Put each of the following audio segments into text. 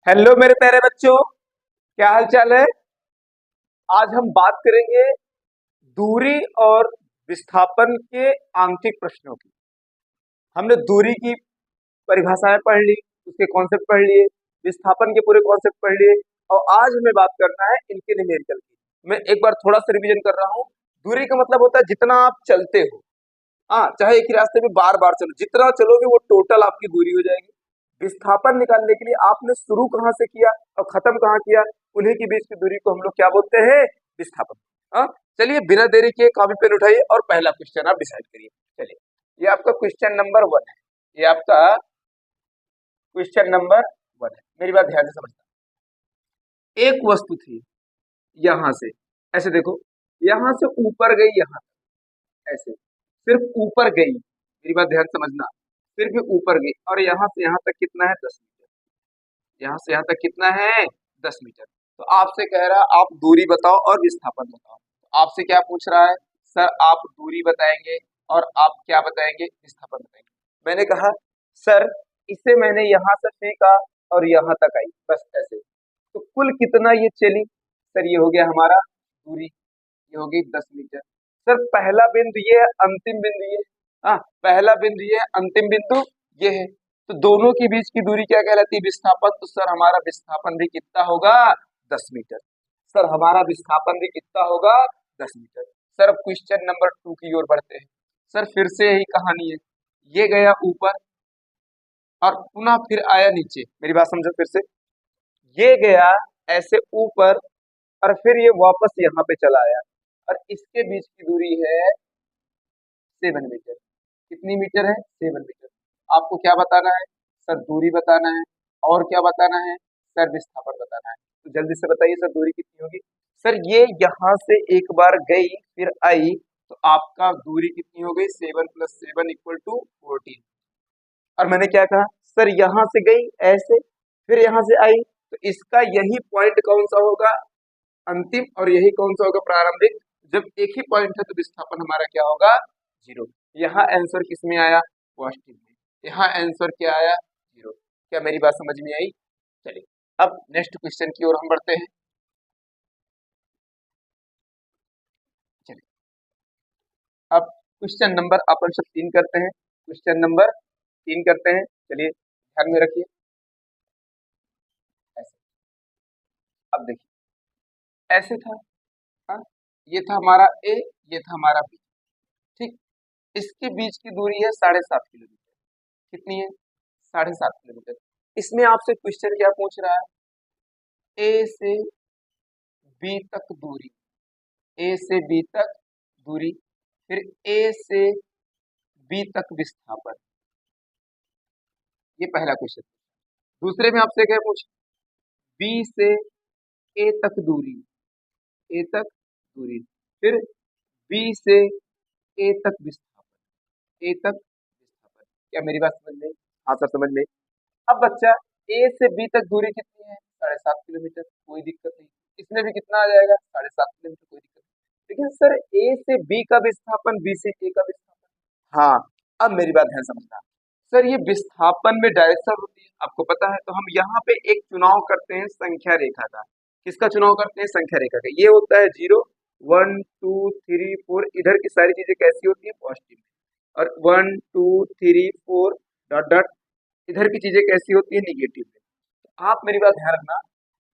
Hello मेरे प्यारे बच्चों, क्या हाल चाल है। आज हम बात करेंगे दूरी और विस्थापन के आंशिक प्रश्नों की। हमने दूरी की परिभाषाएं पढ़ ली, उसके कॉन्सेप्ट पढ़ लिए, विस्थापन के पूरे कॉन्सेप्ट पढ़ लिए और आज हमें बात करना है इनके न्यूमेरिकल की। मैं एक बार थोड़ा सा रिवीजन कर रहा हूँ। दूरी का मतलब होता है जितना आप चलते हो। हाँ, चाहे एक ही रास्ते में बार बार चलो, जितना चलोगे वो टोटल आपकी दूरी हो जाएगी। विस्थापन निकालने के लिए आपने शुरू कहाँ से किया और खत्म कहाँ किया, उन्हीं के बीच की दूरी को हम लोग क्या बोलते हैं, विस्थापन। हाँ, चलिए बिना देरी किए कॉपी पेन उठाइए और पहला क्वेश्चन आप डिसाइड करिए। चलिए, ये आपका क्वेश्चन नंबर 1 है। ये आपका क्वेश्चन नंबर 1 है। मेरी बात ध्यान से समझना। एक वस्तु थी यहां से, ऐसे देखो, यहां से ऊपर गई, यहां ऐसे सिर्फ ऊपर गई। मेरी बात ध्यान से समझना, सिर्फ ऊपर गई और यहाँ से यहाँ तक कितना है, 10 मीटर। यहाँ से यहाँ तक कितना है, 10 मीटर। तो आपसे कह रहा है आप दूरी बताओ और विस्थापन बताओ। तो आपसे क्या पूछ रहा है, सर आप दूरी बताएंगे और आप क्या बताएंगे, विस्थापन बताएंगे। मैंने कहा सर इसे मैंने यहाँ से फेंका और यहाँ तक आई, बस ऐसे। तो कुल कितना ये चली, सर ये हो गया हमारा दूरी, ये होगी 10 मीटर। सर पहला बिंदु ये है, अंतिम बिंदु ये है। हाँ, पहला बिंदु ये है, अंतिम बिंदु ये है। तो दोनों के बीच की दूरी क्या कहलाती है, विस्थापन। तो सर हमारा विस्थापन भी कितना होगा, 10 मीटर। सर हमारा विस्थापन भी कितना होगा, 10 मीटर। सर अब क्वेश्चन नंबर 2 की ओर बढ़ते हैं। सर फिर से यही कहानी है, ये गया ऊपर और पुनः फिर आया नीचे। मेरी बात समझो फिर से, ये गया ऐसे ऊपर और फिर ये वापस यहाँ पे चला आया और इसके बीच की दूरी है 7 मीटर। कितनी मीटर है, 7 मीटर। आपको क्या बताना है, सर दूरी बताना है और क्या बताना है, सर विस्थापन बताना है। तो जल्दी से बताइए सर दूरी कितनी होगी। सर ये यहाँ से एक बार गई फिर आई, तो आपका दूरी कितनी हो गई, 7 + 7 = 14। और मैंने क्या कहा, सर यहाँ से गई ऐसे फिर यहाँ से आई, तो इसका यही पॉइंट कौन सा होगा, अंतिम, और यही कौन सा होगा, प्रारंभिक। जब एक ही पॉइंट है तो विस्थापन हमारा क्या होगा, 0। यहाँ आंसर किस में आया, पॉजिटिव में। यहाँ आंसर क्या आया, 0। क्या मेरी बात समझ में आई। चलिए अब नेक्स्ट क्वेश्चन की ओर हम बढ़ते हैं। चलिए अब क्वेश्चन नंबर अपन सब 3 करते हैं, क्वेश्चन नंबर 3 करते हैं। चलिए ध्यान में रखिए ऐसे। अब देखिए ऐसे था, हाँ, ये था हमारा ए, ये था हमारा बी, ठीक। इसके बीच की दूरी है 7.5 किलोमीटर। कितनी है, 7.5 किलोमीटर। इसमें आपसे क्वेश्चन क्या पूछ रहा है, ए से बी तक दूरी, ए से बी तक दूरी, फिर ए से बी तक विस्थापन। ये पहला क्वेश्चन। दूसरे में आपसे क्या पूछ, बी से ए तक दूरी, ए तक दूरी, फिर बी से ए तक विस्थापन, ए तक विस्थापन। क्या मेरी बात समझ में, हाँ सर समझ में। अब बच्चा ए से बी तक दूरी कितनी है, 7.5 किलोमीटर, कोई दिक्कत नहीं। इसमें भी कितना आ जाएगा, 7.5 किलोमीटर, कोई दिक्कत नहीं। लेकिन सर ए से बी का विस्थापन, बी से ए का विस्थापन। हाँ, अब मेरी बात ध्यान समझना। सर ये विस्थापन में डायरेक्शन होती है, आपको पता है। तो हम यहाँ पे एक चुनाव करते हैं संख्या रेखा का। किसका चुनाव करते हैं, संख्या रेखा का। ये होता है 0, 1, 2, 3, 4। इधर की सारी चीजें कैसी होती है, पॉजिटिव। और 1, 2, 3, 4 डॉट डॉट, इधर की चीजें कैसी होती है, निगेटिव में। तो आप मेरी बात ध्यान रखना,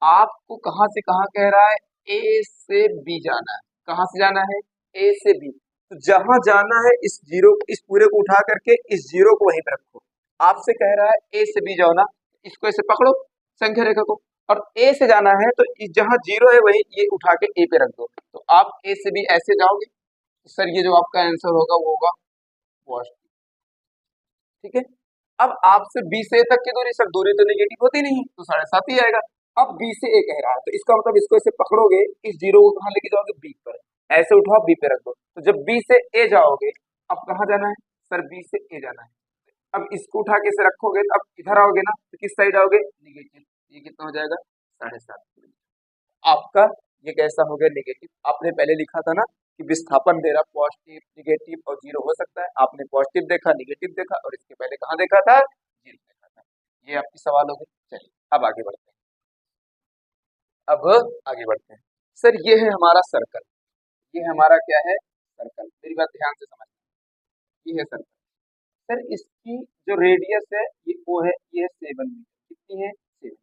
आपको कहाँ से कहाँ कह रहा है, ए से बी जाना है। कहाँ से जाना है, ए से बी। तो जहां जाना है इस जीरो, इस पूरे को उठा करके इस जीरो को वहीं पे रखो। आपसे कह रहा है ए से बी जाओ ना, इसको ऐसे पकड़ो संख्या रेखा को, और ए से जाना है तो जहां जीरो है वही ये उठा के ए पे रख दो। तो आप ए से बी ऐसे जाओगे, तो सर ये जो आपका आंसर होगा वो होगा पॉजिटिव, ठीक है। अब आपसे बी से ए तक की दूरी, सर दूरी तो नेगेटिव होती नहीं, तो 7.5 ही आएगा। अब बी से ए कह रहा है, तो इसका मतलब इसको ऐसे पकड़ोगे, इस जीरो को कहाँ लेके जाओगे, बी पर, ऐसे उठाओ बी पे रख दो। तो जब बी से ए जाओगे, अब कहाँ जाना है, सर बी से ए जाना है। अब इसको उठा के इसे रखोगे तो अब इधर आओगे ना, तो किस साइड आओगे, निगेटिव। ये कितना हो जाएगा, 7.5। आपका ये कैसा हो गया, नेगेटिव। आपने पहले लिखा था ना कि विस्थापन दे रहा पॉजिटिव, निगेटिव और 0 हो सकता है। आपने पॉजिटिव देखा, निगेटिव देखा और इसके पहले कहाँ देखा था, 0 देखा था। ये आपकी सवाल हो गई। चलिए अब आगे बढ़ते हैं। अब आगे बढ़ते हैं। सर ये है हमारा सर्कल, ये हमारा क्या है, सर्कल। मेरी बात ध्यान से समझना, ये है सर्कल। सर इसकी जो रेडियस है ये वो है, ये है 7 मीटर। कितनी है, 7।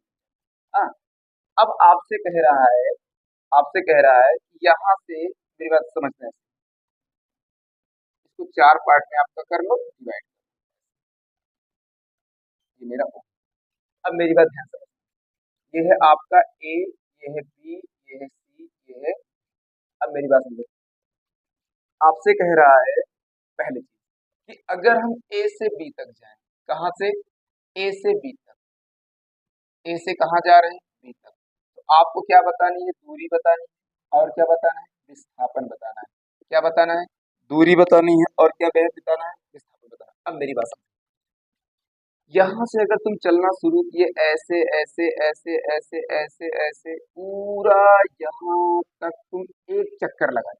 हाँ, अब आपसे कह रहा है, आपसे कह रहा है कि यहाँ से, मेरी बात समझना है, इसको 4 पार्ट में आपका कर लो, डिवाइड। ये मेरा O। अब मेरी बात ध्यान से, ये है आपका ए, ये है बी, ये है सी, ये है। अब मेरी बात समझो, आपसे कह रहा है पहले चीज कि अगर हम ए से बी तक जाएं, कहां से, ए से बी तक, ए से कहां जा रहे हैं, बी तक, तो आपको क्या बतानी है, दूरी बतानी है, और क्या बताना है, विस्थापन बताना है। क्या बताना है, दूरी बतानी है, और क्या बताना है, विस्थापन बताना है। अब मेरी बात समझो, यहां से अगर तुम चलना शुरू किए ऐसे ऐसे ऐसे ऐसे ऐसे ऐसे पूरा यहाँ तक, तुम एक चक्कर लगा,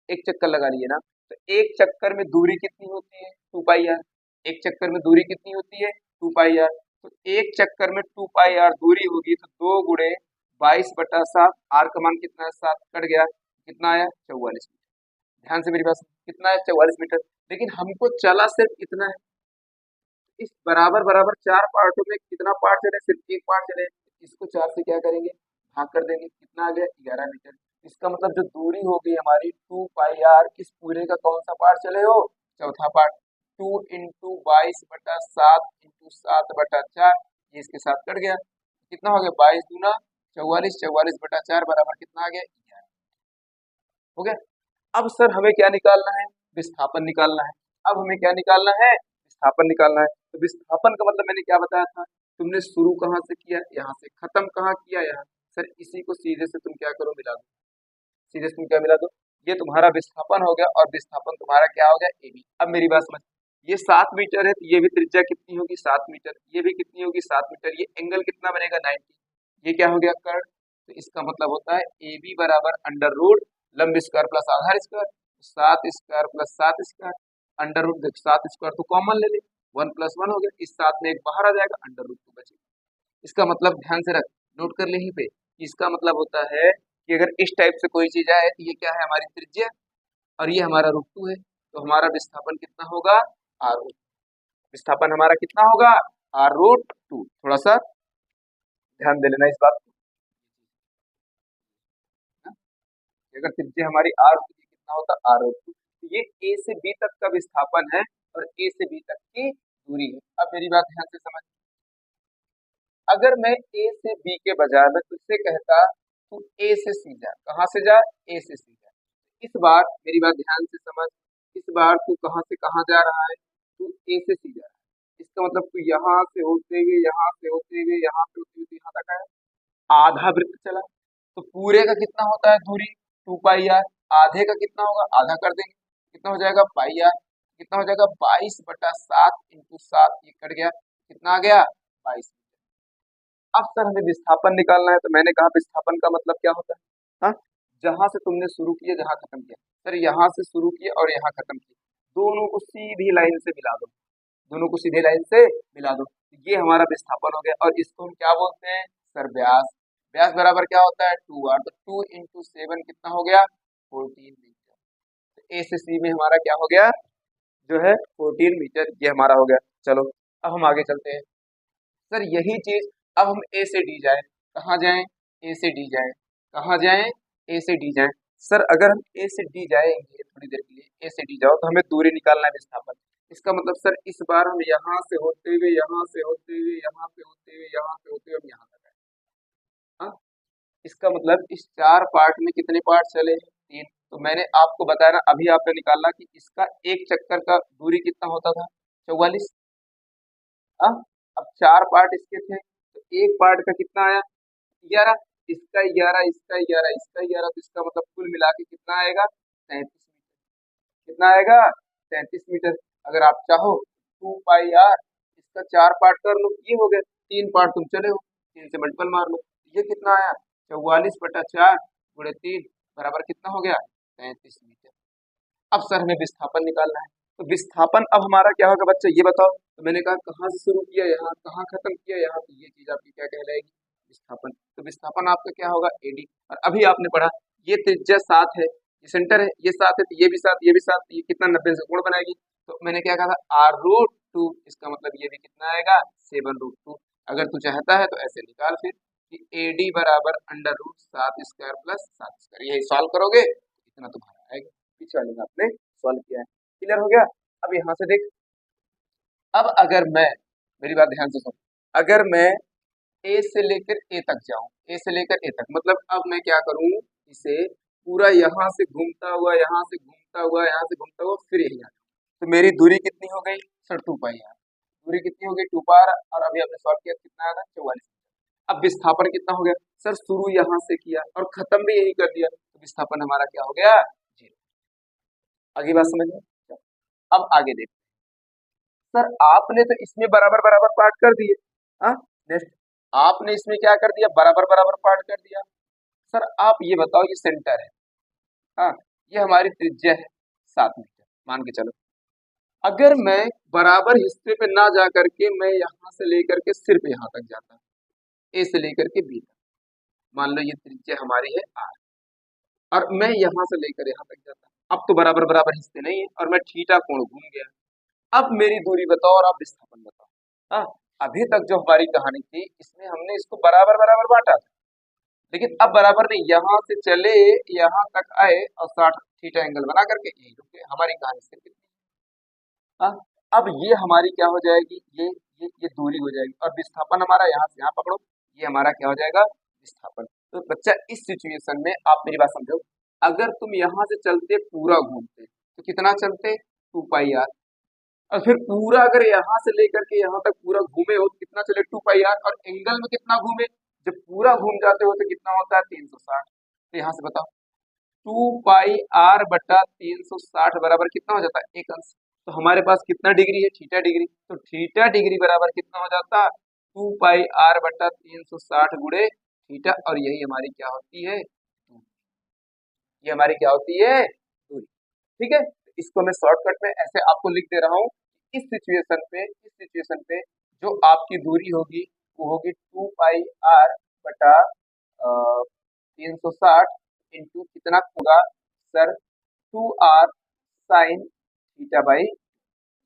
एक चक्कर लगा लिए ना, तो एक चक्कर में दूरी कितनी होती है, 2 पाई आर। एक चक्कर में दूरी कितनी होती है, 2 पाई आर। तो एक चक्कर में 2 पाई आर दूरी होगी, तो 2 × 22/7, आर का मान कितना है, 7, कट गया, कितना आया, 44 मीटर। ध्यान से मेरी बात कितना है, 44 मीटर। लेकिन हमको चला सिर्फ इतना है, इस बराबर बराबर 4 पार्टों में कितना पार्ट चले, सिर्फ एक पार्ट चले। इसको 4 से क्या करेंगे, भाग कर देंगे, कितना आ गया, 11 मीटर। इसका मतलब जो दूरी हो गई हमारी 2 पाई आर, किस पूरे का कौन सा पार्ट चले हो, चौथा पार्ट। 2 × 22/7 × 7/4, ये इसके साथ कट गया, कितना हो गया, 22×2 = 44, 44/4 बराबर कितना आ गया, 11। हो गया। अब सर हमें क्या निकालना है, विस्थापन निकालना है। अब हमें क्या निकालना है, विस्थापन निकालना है। तो विस्थापन का मतलब मैंने क्या बताया था, तुमने शुरू कहाँ से किया, यहाँ से, खत्म कहाँ किया, यहाँ। सर इसी को सीधे से तुम क्या करो, मिला दो, सीधे से तुम क्या मिला दो, ये तुम्हारा विस्थापन हो गया, और विस्थापन तुम्हारा क्या हो गया, AB। अब मेरी बात समझ, ये 7 मीटर है, तो ये भी त्रिज्या कितनी होगी, 7 मीटर। ये भी कितनी होगी, 7 मीटर। ये एंगल कितना बनेगा, 90। ये क्या हो गया, कर्व। तो इसका मतलब होता है AB बराबर अंडर रूट लंब स्क्वायर प्लस आधार square, 7 square plus 7 square, under root 7 square तो कॉमन ले ले, 1+1 हो गया, इस 7 में एक बाहर आ जाएगा, अंडर रूट 2 बचेगा। इसका मतलब ध्यान से रख, नोट कर ले यहीं पे। इसका मतलब होता है कि अगर इस टाइप से कोई चीज आए, तो ये क्या है, हमारी त्रिज्या, और ये हमारा √2 है, तो हमारा विस्थापन कितना होगा, r√2। विस्थापन हमारा कितना होगा, r√2। थोड़ा सा ध्यान दे लेना इस बात को, हाँ? कि अगर त्रिज्या हमारी r होती है, कितना होता है, r√2। तो ये a से b तक का विस्थापन है, और a से b तक की दूरी है। अब मेरी बात ध्यान से समझ, अगर मैं a से b के बजाय मैं तुझसे कहता तू a से c जा, कहाँ से जा, a से c जा। इस बार मेरी बात ध्यान से समझ, इस बार तू कहाँ से कहाँ जा रहा है, तू a से c जा रहा है। इसका मतलब तू यहाँ से होते हुए, यहाँ से होते हुए, यहाँ से होते हुए, यहाँ तक आया, आधा वृत्त चला। तो पूरे का कितना होता है दूरी, 2 पाई आर। आधे का कितना होगा, आधा कर देंगे, कितना हो जाएगा, पाई आर। कितना हो जाएगा, 22/7 × 7, ये कट गया, कितना आ गया, 22। अब सर हमें विस्थापन निकालना है, तो मैंने कहा विस्थापन का मतलब क्या होता है, हाँ, जहां से तुमने शुरू किया, जहां खत्म किया। सर यहाँ से शुरू किया और यहाँ खत्म किया, दोनों को सीधी लाइन से मिला दो, दोनों को सीधे लाइन से मिला दो, ये हमारा विस्थापन हो गया। और इसको हम क्या बोलते हैं, सर व्यास। व्यास बराबर क्या होता है, 2r। तो 2 × 7 कितना हो गया, 14 मीटर। तो ए से सी में हमारा क्या हो गया, जो है 14 मीटर, ये हमारा हो गया। चलो अब हम आगे चलते हैं। सर यही चीज अब हम ए से डी जाए, कहाँ जाएं, ए से डी जाएं, कहाँ जाएं, ए से डी जाएं। सर अगर हम ए से डी जाएंगे थोड़ी देर के लिए, ए से डी जाओ, तो हमें दूरी निकालना है, विस्थापन। इसका मतलब सर इस बार हम यहाँ से होते हुए, यहाँ से होते हुए, यहाँ से होते हुए, यहाँ से होते हुए हम यहाँ तक आए, हाँ। इसका मतलब इस 4 पार्ट में कितने पार्ट चले हैं, 3। तो मैंने आपको बताया ना, अभी आपने निकाला कि इसका एक चक्कर का दूरी कितना होता था, 44। हाँ, अब 4 पार्ट इसके थे, तो एक पार्ट का कितना आया, 11। इसका 11, इसका 11, इसका 11, तो इसका मतलब कुल मिला के कितना आएगा, 37 मीटर। कितना आएगा, 37 मीटर। अगर आप चाहो 2 पाई आर, इसका 4 पार्ट कर लो, ये हो गया, 3 पार्ट तुम चले हो, 3 से मल्टीपल मार लो, ये कितना आया, 44/4 × 3 बराबर कितना हो गया, 37 मीटर। अब सर हमें विस्थापन निकालना है, तो विस्थापन अब हमारा क्या होगा बच्चा, ये बताओ। तो मैंने कहा कहाँ से शुरू किया, यहाँ, कहाँ खत्म किया, यहाँ, तो ये चीज आपकी क्या कहलाएगी, विस्थापन। तो विस्थापन आपका क्या होगा AD। और अभी आपने पढ़ा ये त्रिज्या 7 है, ये सेंटर है, ये 7 है, तो ये भी 7, ये भी 7, ये कितना 90 से कोण बनाएगी। तो मैंने क्या कहा था R√2, इसका मतलब ये भी कितना आएगा 7√2। अगर तू चाहता है तो ऐसे निकाल फिर कि AD बराबर √7² प्लस 7²। यही सॉल्व करोगे इतना तुम्हारा आएगा। पीछे वाले में आपने सॉल्व किया है। क्लियर हो गया। अब यहाँ से देख, अब अगर मैं, मेरी बात ध्यान से सुन, अगर मैं ए से लेकर ए तक जाऊं, ए से लेकर ए तक, मतलब अब मैं क्या करूं, इसे पूरा यहाँ से घूमता हुआ, यहाँ से घूमता हुआ, यहाँ से घूमता हुआ, फिर यही आ जाऊं। तो मेरी दूरी कितनी हो गई सर 2πr। दूरी कितनी हो गई 2πr। और अभी आपने सॉल्व किया कितना आया था 44। अब विस्थापन कितना हो गया सर, शुरू यहाँ से किया और खत्म भी यही कर दिया, तो विस्थापन हमारा क्या हो गया 0। आगे बात समझ में। अब आगे देखो सर, आपने तो इसमें बराबर बराबर पार्ट कर दिए। हाँ, नेक्स्ट आपने इसमें क्या कर दिया, बराबर बराबर पार्ट कर दिया। सर आप ये बताओ, ये सेंटर है, हाँ, ये हमारी त्रिज्या है 7 मीटर मान के चलो। अगर मैं बराबर हिस्से पे ना जा करके मैं यहाँ से लेकर के सिर्फ यहाँ तक जाता, ए से लेकर के बी तक, मान लो ये त्रिज्या हमारी है R, और मैं यहाँ से लेकर यहाँ तक जाता, अब तो बराबर बराबर हिस्से नहीं है और मैं थीटा कोण घूम गया। अब मेरी दूरी बताओ और आप विस्थापन बताओ। हाँ, अभी तक जो हमारी कहानी थी इसमें हमने इसको बराबर बराबर बांटा था, लेकिन अब बराबर नहीं, यहाँ से चले यहाँ तक आए और 60 थीटा एंगल बना करके यही रुके, हमारी कहानी से कितनी। हाँ, अब ये हमारी क्या हो जाएगी, ये दूरी हो जाएगी, और विस्थापन हमारा यहाँ से यहाँ पकड़ो, ये हमारा क्या हो जाएगा विस्थापन। तो बच्चा इस सिचुएशन में आप मेरी बात समझो, अगर तुम यहाँ से चलते पूरा घूमते तो कितना चलते 2πr, और फिर पूरा अगर यहाँ से लेकर के यहाँ तक पूरा घूमे हो तो कितना चले 2πr, और एंगल में कितना घूमे, जब पूरा घूम जाते हो तो कितना होता है 360। तो यहाँ से बताओ 2πr बटा 360 बराबर कितना हो जाता है 1 अंश। तो हमारे पास कितना डिग्री है थीटा डिग्री, तो थीटा डिग्री बराबर कितना हो जाता 2πr बटा 360 गुणे थीटा, और यही हमारी क्या होती है, ये हमारी क्या होती है दूरी। ठीक है, इसको मैं शॉर्टकट में ऐसे आपको लिख दे रहा हूँ। इस सिचुएशन पे जो आपकी दूरी होगी वो होगी 2πr बटा 360 इंटू कितना होगा sir 2r sine theta by.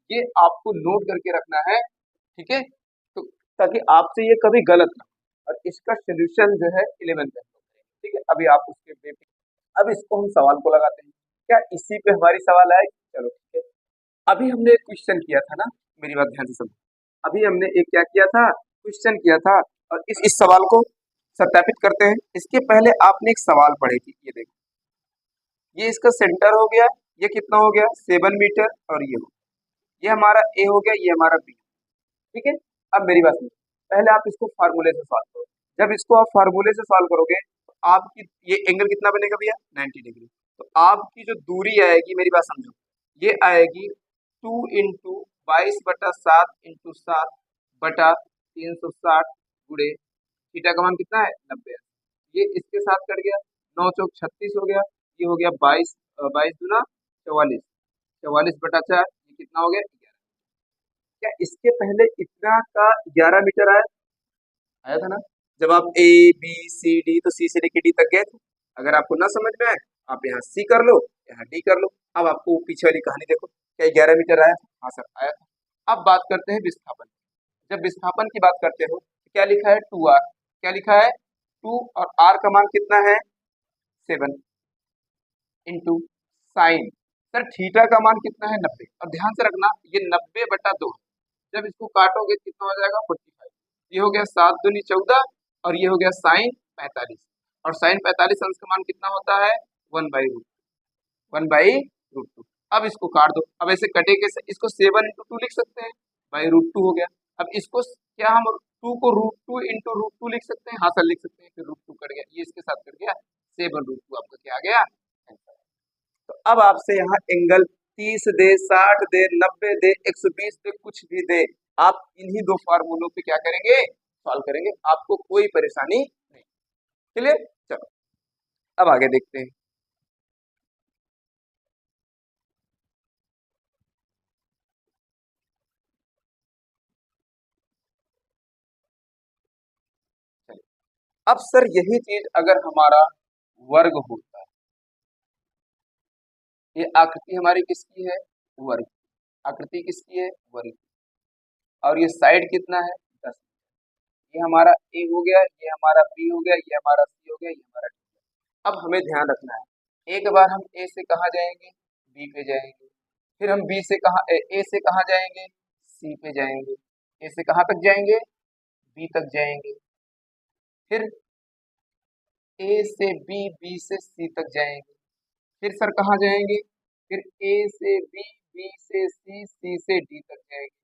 ये आपको नोट करके रखना है, ठीक है, तो ताकि आपसे ये कभी गलत ना हो। और इसका सोल्यूशन जो है 11th में, ठीक है, अभी आप उसके बेसिक। अब इसको हम सवाल को लगाते हैं, क्या इसी पे हमारी सवाल आए, चलो ठीक है। अभी हमने एक क्वेश्चन किया था ना, मेरी बात ध्यान से सुनो, अभी हमने एक क्या किया था, क्वेश्चन किया था, और इस सवाल को सत्यापित करते हैं। इसके पहले आपने एक सवाल पढ़ी थी, ये देखो, ये इसका सेंटर हो गया, ये कितना हो गया 7 मीटर, और ये हो, ये हमारा ए हो गया, ये हमारा बी, ठीक है। अब मेरी बात सुनो, पहले आप इसको फार्मूले से सॉल्व करो। जब इसको आप फार्मूले से सॉल्व करोगे तो आपकी ये एंगल कितना बनेगा भैया 90 डिग्री। तो आपकी जो दूरी आएगी, मेरी बात समझो, ये आएगी 2 × 22/7 × 7 बटा 360 गुणे थीटा का मान कितना है 90। ये इसके साथ कट गया, 9 चौक 36 हो गया, ये हो गया 22, 22 दूना 44, 44/4, ये कितना हो गया 11। क्या इसके पहले इतना का 11 मीटर आया, आया था ना, जब आप ए बी सी डी, तो सी से लेके डी तक गए थे। अगर आपको ना समझ में आए आप यहाँ सी कर लो, यहाँ डी कर लो। अब आपको पीछे वाली कहानी देखो, क्या 11 मीटर आया था, हाँ सर आया था। अब बात करते हैं विस्थापन। जब विस्थापन की बात करते हो तो क्या लिखा है 2r, क्या लिखा है 2, और r का मान कितना है 7 इंटू साइन, सर थीटा का मान कितना है 90, और ध्यान से रखना ये 90/2, जब इसको काटोगे कितना हो जाएगा 45। ये हो गया 7 दूनी 14, और ये हो गया साइन 45, और साइन 45 अंश का मान कितना होता है 1/√2। अब इसको काट दो, अब ऐसे कटे कैसे, इसको 7 × 2 लिख सकते हैं, √2 हो गया। अब इसको क्या हम 2 को √2 × √2 लिख सकते हैं, हाँ सर लिख सकते हैं, फिर √2 कट गया, ये इसके साथ कट गया, 7√2 आपका क्या आ गया आंसर। तो अब आपसे यहाँ एंगल 30 दे, 60 दे, 90 दे, 120 दे, कुछ भी दे, आप इन्हीं दो फार्मूलों पे क्या करेंगे सॉल्व करेंगे, आपको कोई परेशानी नहीं। क्लियर, चलो अब आगे देखते हैं। अब सर यही चीज अगर हमारा वर्ग होता है, ये आकृति हमारी किसकी है? वर्ग। आकृति किसकी है? वर्ग। और ये साइड कितना है? 10। ये हमारा ए हो गया, ये हमारा बी हो गया, ये हमारा सी हो गया, ये हमारा डी। अब हमें ध्यान रखना है, एक बार हम ए से कहाँ जाएंगे? बी पे जाएंगे। फिर हम बी से कहाँ ए से कहाँ जाएंगे? सी पे जाएंगे। ए से कहाँ तक जाएंगे? बी तक जाएंगे। फिर ए से बी, बी से सी तक जाएंगे। फिर सर कहाँ जाएंगे? फिर ए से बी, बी से सी, सी से डी तक जाएंगे।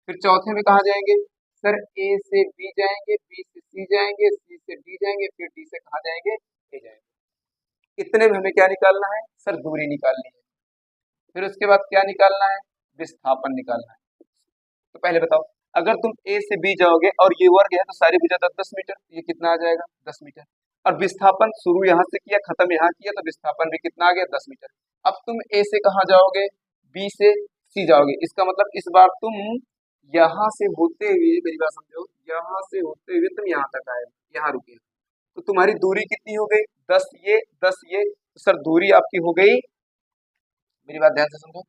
फिर चौथे में कहाँ जाएंगे? सर ए से बी जाएंगे, बी से सी जाएंगे, सी से डी जाएंगे, फिर डी से कहाँ जाएंगे? ए जाएंगे। इतने में हमें क्या निकालना है? सर दूरी निकालनी है। फिर उसके बाद क्या निकालना है? विस्थापन निकालना है। तो पहले बताओ, अगर तुम ए से बी जाओगे और ये वर्ग है तो सारी भुजा 10 मीटर, ये कितना आ जाएगा? 10 मीटर। और विस्थापन शुरू यहाँ से किया, खत्म यहाँ किया, तो विस्थापन भी कितना आ गया? 10 मीटर। अब तुम ए से कहाँ जाओगे? बी से सी जाओगे। इसका मतलब इस बार तुम यहाँ से होते हुए, मेरी बात समझो, यहाँ से होते हुए तुम यहाँ तक आए, यहाँ रुके, तो तुम्हारी दूरी कितनी हो गई? 10 ये 10 ये। तो सर दूरी आपकी हो गई, मेरी बात ध्यान से समझो,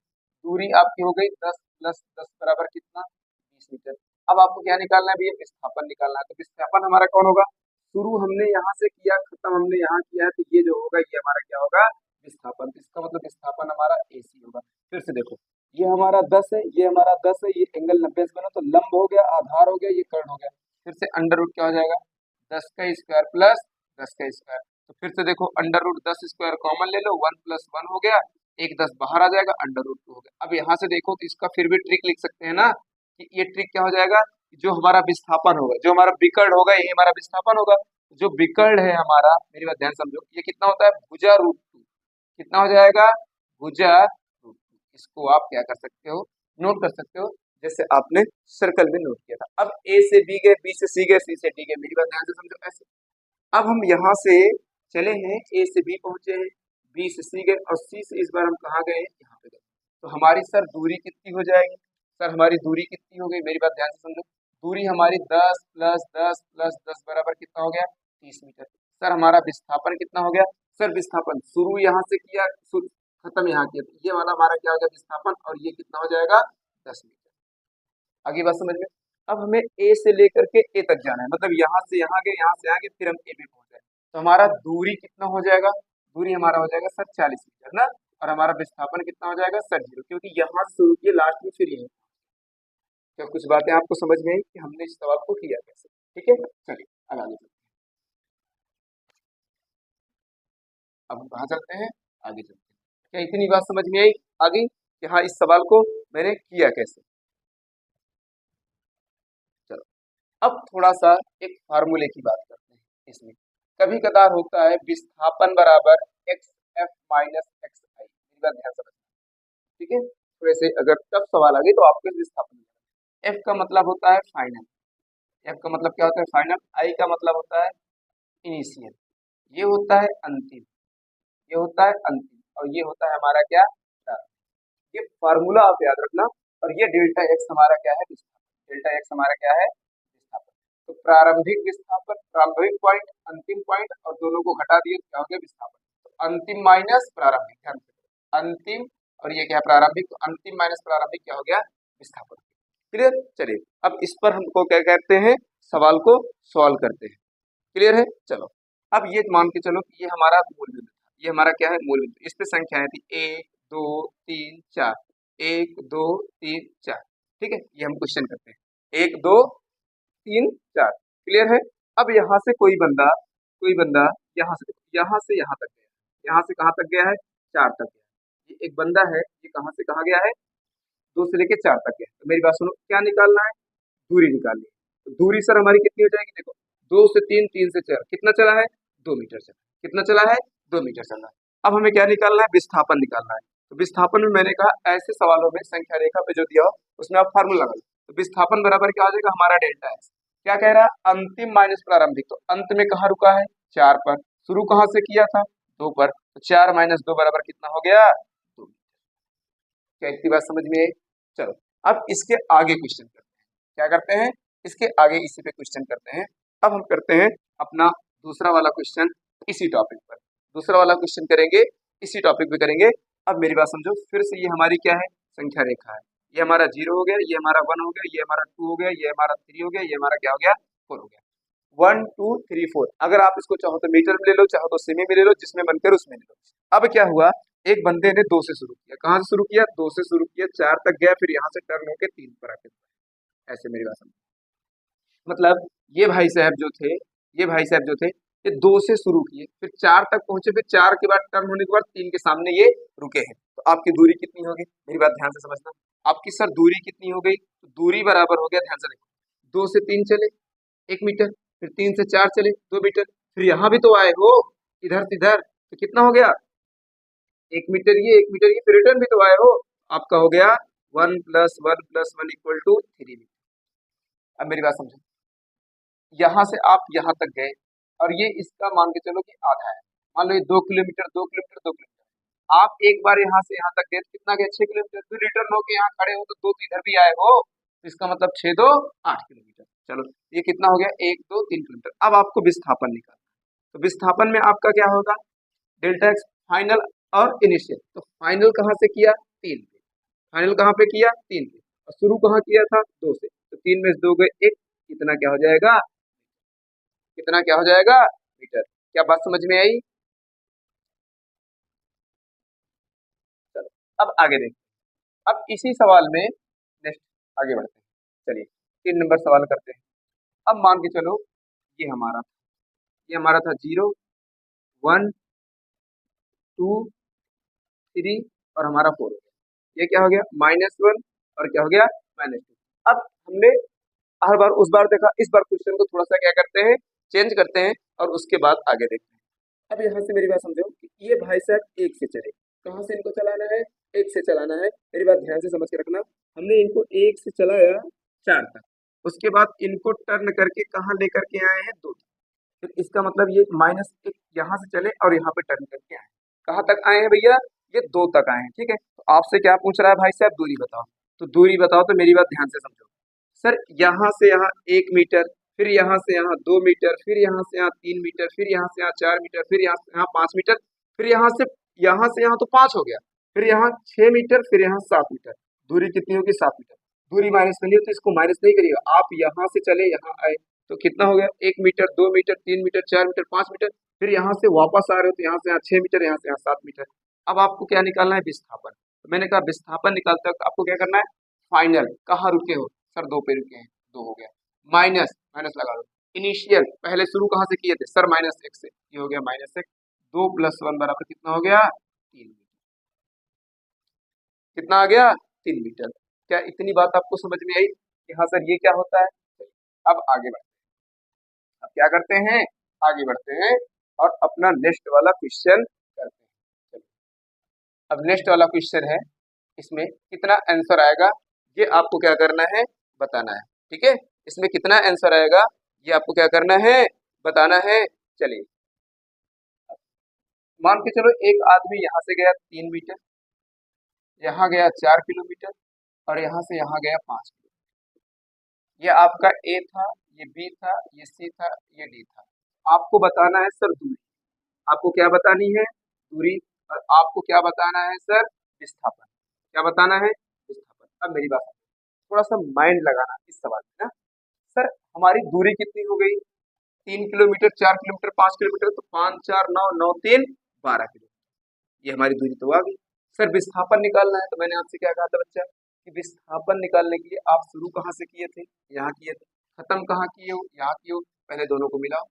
दूरी आपकी हो गई 10 प्लस 10 बराबर कितना? 20 मीटर। अब आपको क्या निकालना है भैया? विस्थापन निकालना है। तो विस्थापन हमारा कौन होगा? शुरू हमने यहाँ से किया, खत्म हमने यहाँ किया है, तो ये जो होगा ये हमारा क्या होगा? विस्थापन। इसका मतलब विस्थापन हमारा AC होगा। फिर से देखो, ये हमारा 10 है, ये हमारा 10 है, ये एंगल 90 से बना, तो लंब हो गया, आधार हो गया, ये कर्ण हो गया। फिर से अंडर रूट क्या हो जाएगा? 10 का स्क्वायर प्लस 10 का स्क्वायर। तो फिर से देखो, अंडर रूट 10 स्क्वायर कॉमन ले लो, 1 + 1 हो गया, एक 10 बाहर आ जाएगा, अंडर रूट 2 हो गया। अब यहाँ से देखो तो इसका फिर भी ट्रिक लिख सकते हैं ना, कि ये ट्रिक क्या हो जाएगा? जो हमारा विस्थापन होगा, जो हमारा विकर्ण होगा, ये हमारा विस्थापन होगा। जो विकर्ण है हमारा, मेरी बात ध्यान समझो, ये कितना होता है? भुजा रूट 2। कितना हो जाएगा? भुजा रूट 2। इसको आप क्या कर सकते हो? नोट कर सकते हो, जैसे आपने सर्कल में नोट किया था। अब ए से बी गए, बी से सी गए, सी से डी गए, मेरी बात ध्यान से समझो ऐसे। अब हम यहाँ से चले हैं, ए से बी पहुंचे हैं, बी से सी गए, और सी से इस बार हम कहाँ गए? यहाँ पे गए। तो हमारी सर दूरी कितनी हो जाएगी? सर हमारी दूरी कितनी हो गई? मेरी बात ध्यान से समझो, दूरी हमारी 10 + 10 + 10 बराबर कितना हो गया? 30 मीटर। सर हमारा विस्थापन कितना हो गया? सर विस्थापन शुरू यहाँ से किया, खत्म यहाँ किया, तो ये वाला हमारा क्या हो गया? विस्थापन। और ये कितना हो जाएगा? 10 मीटर। आगे बात समझ में? अब हमें ए से लेकर के ए तक जाना है, मतलब यहाँ से यहाँ गए, यहाँ से आगे, फिर हम ए पे पहुंच गए। तो हमारा दूरी कितना हो जाएगा? दूरी हमारा हो जाएगा सर 40 मीटर ना। और हमारा विस्थापन कितना हो जाएगा? सर 0, क्योंकि यहाँ से शुरू किए, लास्ट में फिर यही। क्या कुछ बातें आपको समझ में आई कि हमने इस सवाल को किया कैसे? ठीक है, चलिए अब आगे चलते हैं। अब हम कहाँ चलते हैं? आगे चलते हैं। क्या इतनी बात समझ में आई आगे कि हाँ, इस सवाल को मैंने किया कैसे? चलो, अब थोड़ा सा एक फार्मूले की बात करते हैं। इसमें कभी कदार होता है विस्थापन बराबर XF - XI। मेरी बात ध्यान से समझना, ठीक है? थोड़े से अगर टफ सवाल आ गए तो आपको विस्थापन, F का मतलब होता है फाइनल, F का मतलब क्या होता है? फाइनल। I का मतलब होता है इनिशियल, ये होता है अंतिम, ये होता है अंतिम, और ये होता है हमारा क्या? ये फार्मूला आप याद रखना। और ये डेल्टा एक्स हमारा क्या है? विस्थापन। डेल्टा एक्स हमारा क्या है? विस्थापन। तो प्रारंभिक विस्थापन, प्रारंभिक पॉइंट, अंतिम पॉइंट, और दोनों को घटा दिए तो क्या हो गया? विस्थापन। तो अंतिम माइनस प्रारंभिक, ध्यान से, अंतिम, और ये क्या है? प्रारंभिक। तो अंतिम माइनस प्रारंभिक क्या हो गया? विस्थापन। क्लियर? चलिए, अब इस पर हमको क्या कहते हैं? सवाल को सॉल्व करते हैं। क्लियर है? चलो, अब ये मान के चलो कि ये हमारा मूल बिंदु था, ये हमारा क्या है? मूल बिंदु। इस पे संख्याएं थी 1 2 3 4, 1 2 3 4, ठीक है? ये हम क्वेश्चन करते हैं, 1 2 3 4। क्लियर है? अब यहाँ से कोई बंदा यहाँ से यहाँ तक गया, यहाँ से कहाँ तक गया है? 4 तक गया। ये एक बंदा है, ये कहाँ से कहाँ गया है? 2 से लेके 4 तक गया। तो मेरी बात सुनो, क्या निकालना है? दूरी निकालनी है। तो दूरी सर हमारी कितनी हो जाएगी? देखो, 2 से 3, 3 से 4, कितना चला है? 2 मीटर चला। कितना चला है? 2 मीटर चला है। अब हमें क्या निकालना है? विस्थापन निकालना है। तो विस्थापन में मैंने कहा, ऐसे सवालों में संख्या रेखा पे जो दिया हो उसमें आप फार्मूला लगा लो। तो विस्थापन बराबर क्या हो जाएगा? हमारा डेल्टा एक्स। क्या कह रहा है? अंतिम माइनस प्रारंभिक। तो अंत में कहाँ रुका है? 4 पर। शुरू कहाँ से किया था? 2 पर। तो 4 - 2 बराबर कितना हो गया? 2। क्या इतनी बात समझ में आई? चलो, अब इसके आगे क्वेश्चन करते हैं। क्या करते हैं? इसके आगे इसी पे क्वेश्चन करते हैं। अब हम करते हैं अपना दूसरा वाला क्वेश्चन इसी टॉपिक पर, दूसरा वाला क्वेश्चन करेंगे इसी टॉपिक पे करेंगे। अब मेरी बात समझो, फिर से ये हमारी क्या है, संख्या रेखा है। ये हमारा 0 हो गया, ये हमारा 1 हो गया, ये हमारा 2 हो गया, ये हमारा 3 हो गया, ये हमारा क्या हो गया, 4 हो गया। 1 2 3 4। अगर आप इसको चाहो तो मीटर में ले लो, चाहो तो सेमी में ले लो, जिसमें बनकर उसमें ले लो। अब क्या हुआ, एक बंदे ने 2 से शुरू किया। कहाँ से शुरू किया, 2 से शुरू किया, 4 तक गया, फिर यहाँ से टर्न होके 3 पर आके ऐसे। मेरी बात समझो, मतलब ये भाई साहब जो थे, ये भाई साहब जो थे, ये 2 से शुरू किए, फिर 4 तक पहुंचे, फिर 4 के बाद टर्न होने के बाद 3 के सामने ये रुके हैं। तो आपकी दूरी कितनी होगी, मेरी बात ध्यान से समझना। आपकी सर दूरी कितनी हो गई, तो दूरी बराबर हो गया, ध्यान से देखो, 2 से 3 चले 1 मीटर, फिर 3 से 4 चले 2 मीटर, फिर यहाँ भी तो आए हो इधर से इधर, तो कितना हो गया, 1 मीटर ये 1 मीटर ये, फिर रिटर्न भी तो आए हो। आपका हो गया 1 + 1 + 1 = 3 मीटर। अब मेरी बात समझो, यहाँ से आप यहाँ तक गए और ये इसका मान के चलो कि आधा है। मान लो ये 2 किलोमीटर 2 किलोमीटर 2 किलोमीटर। आप एक बार यहाँ से यहाँ तक गए तो कितना गया, 6 किलोमीटर। फिर रिटर्न होके यहाँ खड़े हो तो 2 तो इधर भी आए हो, तो इसका मतलब 6 2 8 किलोमीटर। चलो ये कितना हो गया, 1 2 3 किलोमीटर। अब आपको विस्थापन निकालना है। तो विस्थापन में आपका क्या होगा, डेल्टा एक्स फाइनल और इनिशियल। तो फाइनल कहाँ से किया, 3 पे। फाइनल कहाँ पे किया, 3 पे। और शुरू कहाँ किया था, 2 से। तो 3 में से 2 गए 1, कितना क्या हो जाएगा, कितना क्या हो जाएगा, मीटर। क्या बात समझ में आई। चलो अब आगे देखते हैं। अब इसी सवाल में नेक्स्ट आगे बढ़ते हैं। चलिए 3 नंबर सवाल करते हैं। अब मान के चलो ये हमारा था 0 1 2 3 और हमारा 4 हो गया। ये क्या हो गया, -1 और क्या हो गया, -2। अब हमने हर बार उस बार देखा, इस बार क्वेश्चन को थोड़ा सा क्या करते हैं, चेंज करते हैं और उसके बाद आगे देखते हैं। अब यहाँ से मेरी बात समझो कि ये भाई साहब 1 से चले। कहाँ से इनको चलाना है, 1 से चलाना है। मेरी बात ध्यान से समझ के रखना। हमने इनको 1 से चलाया 4 तक, उसके बाद इनको टर्न करके कहाँ लेकर के आए हैं, 2 तक। फिर इसका मतलब ये -1 यहाँ से चले और यहाँ पे टर्न करके आए। कहाँ तक आए हैं भैया, ये 2 तक आए हैं। ठीक है, तो आपसे क्या पूछ रहा है भाई साहब, दूरी बताओ। तो दूरी बताओ, तो मेरी बात ध्यान से समझो। सर यहाँ से यहाँ 1 मीटर, फिर यहाँ से यहाँ 2 मीटर, फिर यहाँ से यहाँ 3 मीटर, फिर यहाँ से यहाँ 4 मीटर, फिर यहाँ से यहाँ 5 मीटर, फिर यहाँ से यहाँ तो 5 हो गया, फिर यहाँ 6 मीटर, फिर यहाँ 7 मीटर। दूरी कितनी होगी, 7 मीटर। दूरी माइनस करनी हो तो इसको माइनस नहीं करिएगा, आप यहाँ से चले यहाँ आए तो कितना हो गया, 1 metre 2 metre 3 metre 4 metre 5 metre, फिर यहाँ से वापस आ रहे हो तो यहाँ से यहाँ 6 मीटर, यहाँ से यहाँ 7 मीटर। अब आपको क्या निकालना है, विस्थापन। तो मैंने कहा विस्थापन निकालते वक्त आपको क्या करना है, फाइनल कहाँ रुके हो, सर 2 पे रुके हैं, 2 हो गया, माइनस माइनस लगा दो। इनिशियल पहले शुरू कहाँ से किए थे, सर -1 से, ये हो गया -1। 2 + 1 बराबर कितना हो गया, 3 मीटर। कितना आ गया, 3 मीटर। क्या इतनी बात आपको समझ में आई कि हाँ सर ये क्या होता है। अब आगे बढ़ते हैं, अब क्या करते हैं, आगे बढ़ते हैं और अपना नेक्स्ट वाला क्वेश्चन करते हैं। चलिए अब नेक्स्ट वाला क्वेश्चन है, इसमें कितना आंसर आएगा ये आपको क्या करना है, बताना है। ठीक है, इसमें कितना आंसर आएगा ये आपको क्या करना है, बताना है। चलिए मान के चलो एक आदमी यहाँ से गया 3 मीटर, यहाँ गया 4 किलोमीटर और यहाँ से यहाँ गया 5 किलोमीटर। ये आपका ए था, ये बी था, ये सी था, ये डी था। आपको बताना है सर दूरी। आपको क्या बतानी है, दूरी। और आपको क्या बताना है सर, विस्थापन। क्या बताना है, विस्थापन। अब मेरी बात थोड़ा सा माइंड लगाना इस सवाल में ना। सर हमारी दूरी कितनी हो गई, 3 किलोमीटर 4 किलोमीटर 5 किलोमीटर, तो 5 4 9 9 3 12 किलोमीटर। ये हमारी दूरी तो आ गई। सर विस्थापन निकालना है, तो मैंने आपसे क्या कहा था बच्चा कि विस्थापन निकालने के लिए आप शुरू कहाँ से किए थे, यहाँ किए थे, खत्म कहाँ किए हो, यहाँ किए हो, पहले दोनों को मिलाओ।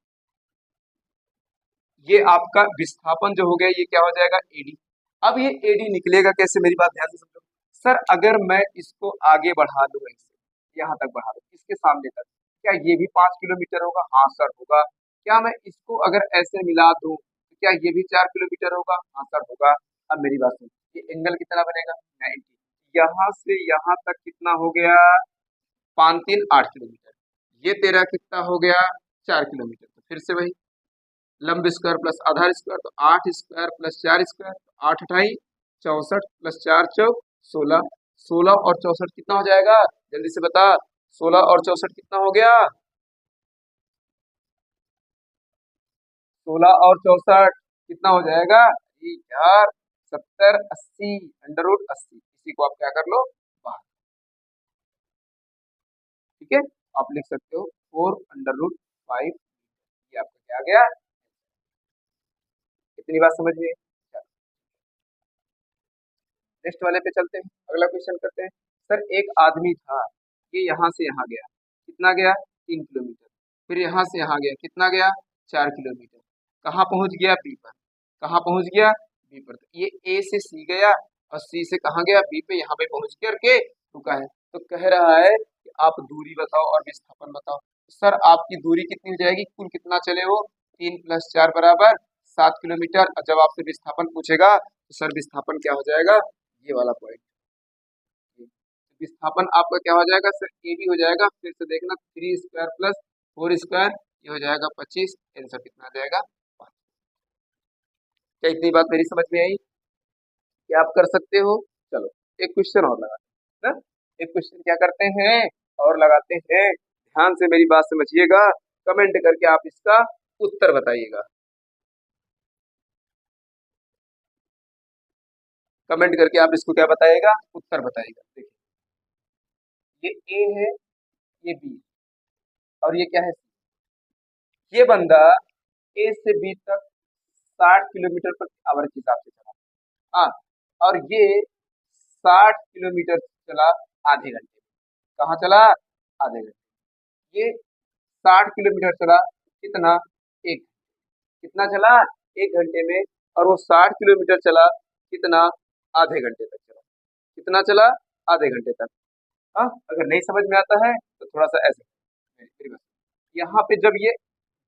ये आपका विस्थापन जो हो गया ये क्या हो जाएगा, एडी। अब ये एडी निकलेगा कैसे, मेरी बात ध्यान से समझो। सर अगर मैं इसको आगे बढ़ा दूं, ऐसे यहाँ तक बढ़ा दूं, इसके सामने तक, क्या ये भी 5 किलोमीटर होगा, हाँ सर होगा। क्या मैं इसको अगर ऐसे मिला दूं तो क्या ये भी 4 किलोमीटर होगा, हाँ सर होगा। अब मेरी बात सुनो, ये एंगल कितना बनेगा, 90। यहाँ से यहाँ तक कितना हो गया, 5 3 8 किलोमीटर। ये तेरा कितना हो गया, 4 किलोमीटर। तो फिर से वही लंब स्क्वायर प्लस आधार स्क्वायर, तो 8 स्क्वायर प्लस 4 स्क्वायर, 8 अठाई 64 प्लस 4 चौक 16, 16 और 64 कितना हो जाएगा, जल्दी से बता। 16 और 64 कितना हो गया, 16 और 64 कितना हो जाएगा? यार 70 80 √80, इसी को आप क्या कर लो बाहर। ठीक है, आप लिख सकते हो 4√5, ये आपका क्या आ गया? इतनी बात समझ में? नेक्स्ट वाले पे चलते हैं, अगला क्वेश्चन करते हैं। सर एक आदमी था, ये यहाँ से यहाँ गया, कितना गया? 3 किलोमीटर। फिर यहाँ से यहाँ गया, कितना गया? 4 किलोमीटर। कहाँ पहुंच गया? बी पर। कहाँ पहुंच गया? बी पर। तो ये ए से सी गया और सी से कहाँ गया? बी पे। यहाँ पे पहुंच करके रुका है। तो कह रहा है कि आप दूरी बताओ और विस्थापन बताओ। सर आपकी दूरी कितनी हो जाएगी? कुल कितना चले वो? 3 + 4 = 7 किलोमीटर। और जब आपसे विस्थापन पूछेगा तो सर विस्थापन क्या हो जाएगा? ये वाला पॉइंट। विस्थापन आपका क्या हो जाएगा? सर ए भी हो जाएगा। फिर से देखना, 3² + 4², ये हो जाएगा 25। आंसर कितना आ जाएगा? 5। क्या इतनी बात मेरी समझ में आई? क्या आप कर सकते हो? चलो एक क्वेश्चन और लगाते हैं ना? एक क्वेश्चन क्या करते हैं और लगाते हैं। ध्यान से मेरी बात समझिएगा, कमेंट करके आप इसका उत्तर बताइएगा। कमेंट करके आप इसको क्या बताइएगा? उत्तर बताइएगा। देखिए, ये ए है, ये बी है, और ये क्या है? ये बंदा ए से बी तक 60 किलोमीटर/आवर के हिसाब से चला। हाँ, और ये 60 किलोमीटर चला आधे घंटे में। कहाँ चला? आधे घंटे। ये 60 किलोमीटर चला कितना? एक। कितना चला? 1 घंटे में। और वो 60 किलोमीटर चला कितना? आधे घंटे तक चला। कितना चला? आधे घंटे तक। हाँ, अगर नहीं समझ में आता है तो थोड़ा सा ऐसे फिर बस। यहाँ पे जब ये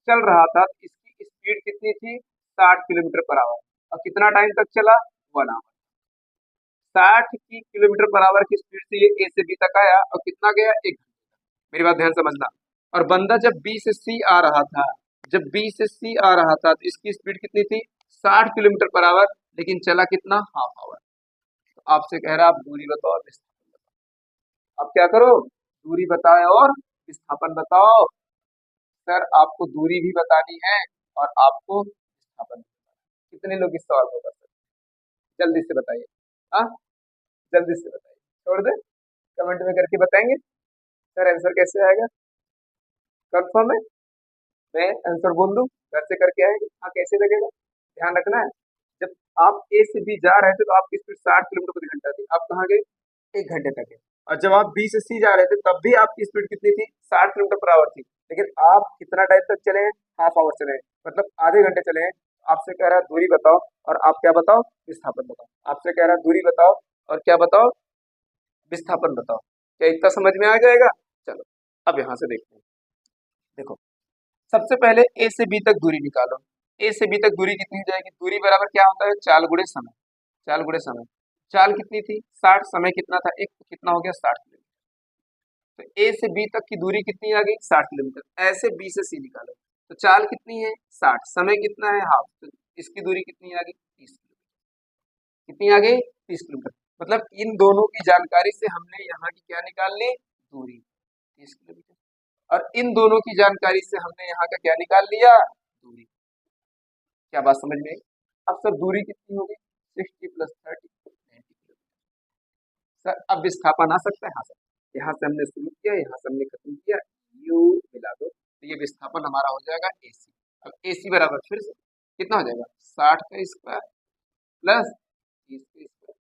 चल रहा था तो इसकी स्पीड कितनी थी? 60 किलोमीटर/आवर। और कितना टाइम तक चला? 1 आवर। 60 किलोमीटर/आवर की स्पीड से ये ए से बी तक आया और कितना गया? 1 घंटे। मेरी बात ध्यान समझना। और बंदा जब बी से सी आ रहा था, जब बी से सी आ रहा था तो इसकी स्पीड कितनी थी? 60 किलोमीटर/आवर, लेकिन चला कितना? Half hour. तो आपसे कह रहा आप दूरी बताओ और विस्थापन बताओ। आप क्या करो? दूरी बताओ और विस्थापन बताओ। सर आपको दूरी भी बतानी है और आपको विस्थापन भी बताना है। कितने लोग इस सवाल को कर सकते हैं? जल्दी से बताइए। हाँ, जल्दी से बताइए, छोड़ दे, कमेंट में करके बताएंगे। सर आंसर कैसे आएगा? कंफर्म है? मैं आंसर बोल दूं, घर से करके आएंगे? हाँ, कैसे लगेगा? ध्यान रखना है। जब आप ए से बी जा रहे थे तो आपकी स्पीड 60 किलोमीटर प्रति घंटा थी। आप कहाँ गए? 1 घंटे तक है। और जब आप बी से सी जा रहे थे तब भी आपकी स्पीड कितनी थी? 60 किलोमीटर/आवर थी। लेकिन आप कितना टाइम तक चले हैं? हाफ आवर चले हैं, मतलब आधे घंटे चले हैं। आपसे कह रहा है दूरी बताओ और आप क्या बताओ? विस्थापन बताओ। आपसे कह रहा है दूरी बताओ और क्या बताओ? विस्थापन बताओ। क्या इतना समझ में आ जाएगा? चलो अब यहाँ से देखते हैं। देखो, सबसे पहले ए से बी तक दूरी निकालो। ए से बी तक दूरी कितनी हो जाएगी? दूरी बराबर क्या होता है? चाल गुणे समय। चाल गुणे समय। चाल कितनी थी? 60। समय कितना था? एक। तो कितना हो गया? 60 किलोमीटर। तो ए से बी तक की दूरी कितनी आ गई? 60 किलोमीटर। ऐसे बी से सी निकालो। तो चाल कितनी है? 60। समय कितना है? हाफ। तो इसकी दूरी कितनी आ गई? 30 किलोमीटर। कितनी आ गई? 30 किलोमीटर। मतलब इन दोनों की जानकारी से हमने यहाँ की क्या निकाल ली? दूरी 30 किलोमीटर। और इन दोनों की जानकारी से हमने यहाँ का क्या निकाल लिया? दूरी। क्या बात समझ में आई? अब सर दूरी कितनी होगी? 60 + 30 90 किलोमीटर। सर अब विस्थापन आ सकता है? हाँ सर। यहाँ से हमने शुरू किया, यहाँ से हमने खत्म किया, यू मिला दो तो ये विस्थापन हमारा हो जाएगा AC। अब AC बराबर फिर से कितना हो जाएगा? 60 का स्क्वायर प्लस 30 का स्क्वायर।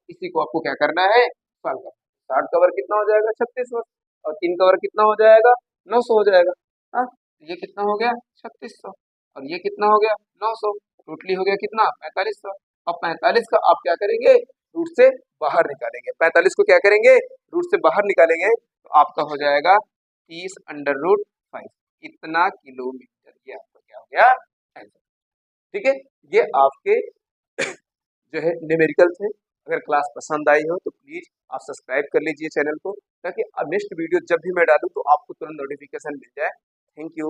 इसी को आपको क्या करना है? सॉल्व करना है। 60 का वर्ग कितना हो जाएगा? 3600। और 3 का वर्ग कितना हो जाएगा? 900 हो जाएगा। हाँ, ये कितना हो गया? 3600। और ये कितना हो गया? 900। टोटली हो गया कितना? 4500। अब 45 का आप क्या करेंगे? रूट से बाहर निकालेंगे। 45 को क्या करेंगे? रूट से बाहर निकालेंगे तो आपका हो जाएगा 30√5। इतना किलोमीटर। ये आपका क्या हो गया? आंसर। ठीक है, ये आपके जो है न्यूमेरिकल थे। अगर क्लास पसंद आई हो तो प्लीज आप सब्सक्राइब कर लीजिए चैनल को, ताकि अब नेक्स्ट वीडियो जब भी मैं डालूं तो आपको तुरंत नोटिफिकेशन मिल जाए। Thank you.